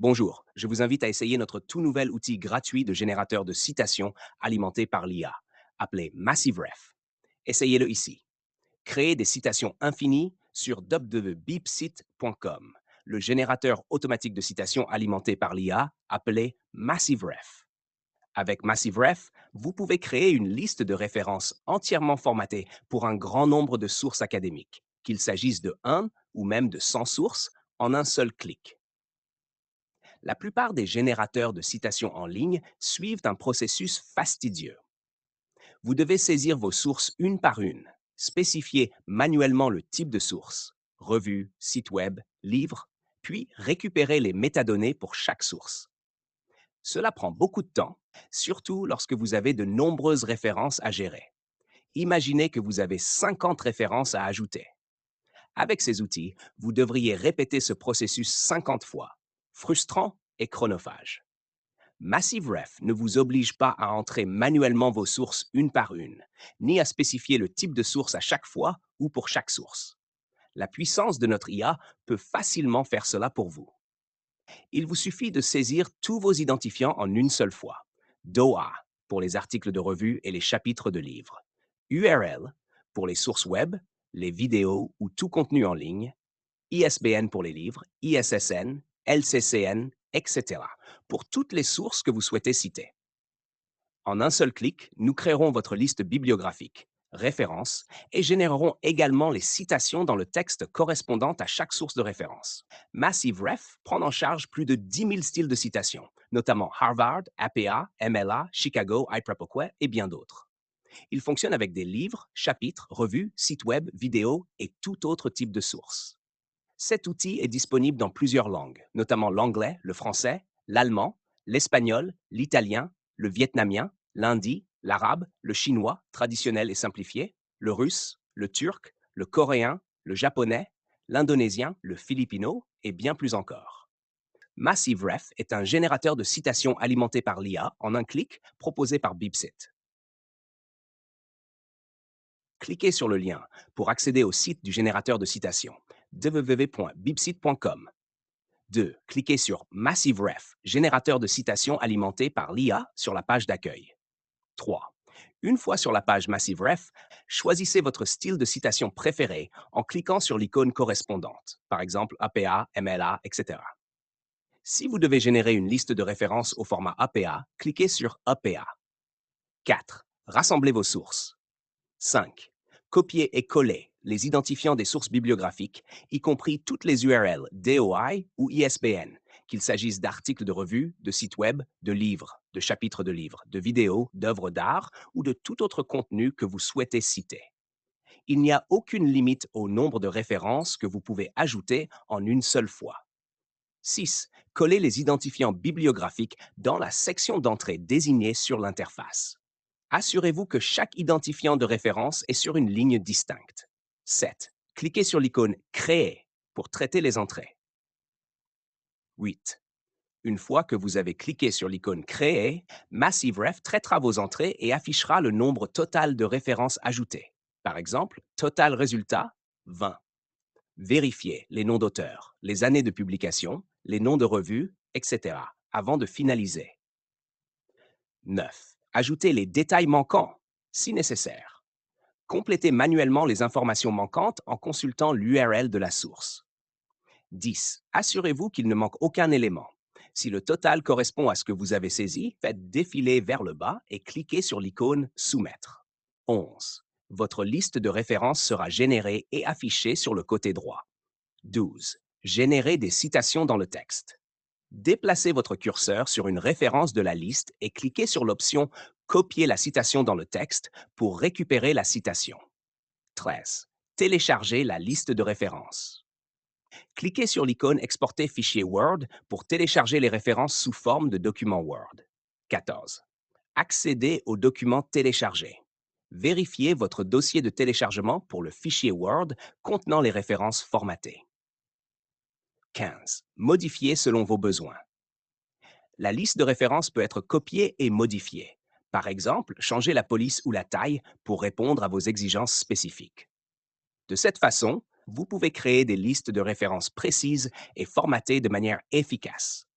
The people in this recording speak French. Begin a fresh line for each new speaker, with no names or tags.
Bonjour, je vous invite à essayer notre tout nouvel outil gratuit de générateur de citations alimenté par l'IA, appelé MassiveRef. Essayez-le ici. Créez des citations infinies sur www.beepsit.com, le générateur automatique de citations alimenté par l'IA appelé MassiveRef. Avec MassiveRef, vous pouvez créer une liste de références entièrement formatée pour un grand nombre de sources académiques, qu'il s'agisse de 1 ou même de 100 sources, en un seul clic. La plupart des générateurs de citations en ligne suivent un processus fastidieux. Vous devez saisir vos sources une par une, spécifier manuellement le type de source, revue, site web, livre, puis récupérer les métadonnées pour chaque source. Cela prend beaucoup de temps, surtout lorsque vous avez de nombreuses références à gérer. Imaginez que vous avez 50 références à ajouter. Avec ces outils, vous devriez répéter ce processus 50 fois, frustrant et chronophage. MassiveRef ne vous oblige pas à entrer manuellement vos sources une par une, ni à spécifier le type de source à chaque fois ou pour chaque source. La puissance de notre IA peut facilement faire cela pour vous. Il vous suffit de saisir tous vos identifiants en une seule fois. DOA pour les articles de revue et les chapitres de livres. URL pour les sources web, les vidéos ou tout contenu en ligne. ISBN pour les livres, ISSN, LCCN, etc. pour toutes les sources que vous souhaitez citer. En un seul clic, nous créerons votre liste bibliographique, références, et générerons également les citations dans le texte correspondant à chaque source de référence. MassiveRef prend en charge plus de 10 000 styles de citations, notamment Harvard, APA, MLA, Chicago, IEEE et bien d'autres. Il fonctionne avec des livres, chapitres, revues, sites web, vidéos et tout autre type de source. Cet outil est disponible dans plusieurs langues, notamment l'anglais, le français, l'allemand, l'espagnol, l'italien, le vietnamien, l'hindi, l'arabe, le chinois, traditionnel et simplifié, le russe, le turc, le coréen, le japonais, l'indonésien, le filipino et bien plus encore. MassiveRef est un générateur de citations alimenté par l'IA en un clic proposé par Beepsit. Cliquez sur le lien pour accéder au site du générateur de citations www.beepsit.com. 2. Cliquez sur MassiveRef, générateur de citations alimenté par l'IA sur la page d'accueil. 3. Une fois sur la page MassiveRef, choisissez votre style de citation préféré en cliquant sur l'icône correspondante, par exemple APA, MLA, etc. Si vous devez générer une liste de références au format APA, cliquez sur APA. 4. Rassemblez vos sources. 5. Copier et coller les identifiants des sources bibliographiques, y compris toutes les URL DOI ou ISBN, qu'il s'agisse d'articles de revues, de sites web, de livres, de chapitres de livres, de vidéos, d'œuvres d'art ou de tout autre contenu que vous souhaitez citer. Il n'y a aucune limite au nombre de références que vous pouvez ajouter en une seule fois. 6. Coller les identifiants bibliographiques dans la section d'entrée désignée sur l'interface. Assurez-vous que chaque identifiant de référence est sur une ligne distincte. 7. Cliquez sur l'icône Créer pour traiter les entrées. 8. Une fois que vous avez cliqué sur l'icône Créer, MassiveRef traitera vos entrées et affichera le nombre total de références ajoutées. Par exemple, total résultat 20. Vérifiez les noms d'auteurs, les années de publication, les noms de revues, etc. avant de finaliser. 9. Ajoutez les détails manquants, si nécessaire. Complétez manuellement les informations manquantes en consultant l'URL de la source. 10. Assurez-vous qu'il ne manque aucun élément. Si le total correspond à ce que vous avez saisi, faites défiler vers le bas et cliquez sur l'icône Soumettre. 11. Votre liste de références sera générée et affichée sur le côté droit. 12. Générez des citations dans le texte. Déplacez votre curseur sur une référence de la liste et cliquez sur l'option Copier la citation dans le texte pour récupérer la citation. 13. Téléchargez la liste de références. Cliquez sur l'icône Exporter fichier Word pour télécharger les références sous forme de document Word. 14. Accédez au document téléchargé. Vérifiez votre dossier de téléchargement pour le fichier Word contenant les références formatées. 15. Modifiez selon vos besoins. La liste de références peut être copiée et modifiée. Par exemple, changer la police ou la taille pour répondre à vos exigences spécifiques. De cette façon, vous pouvez créer des listes de références précises et formatées de manière efficace.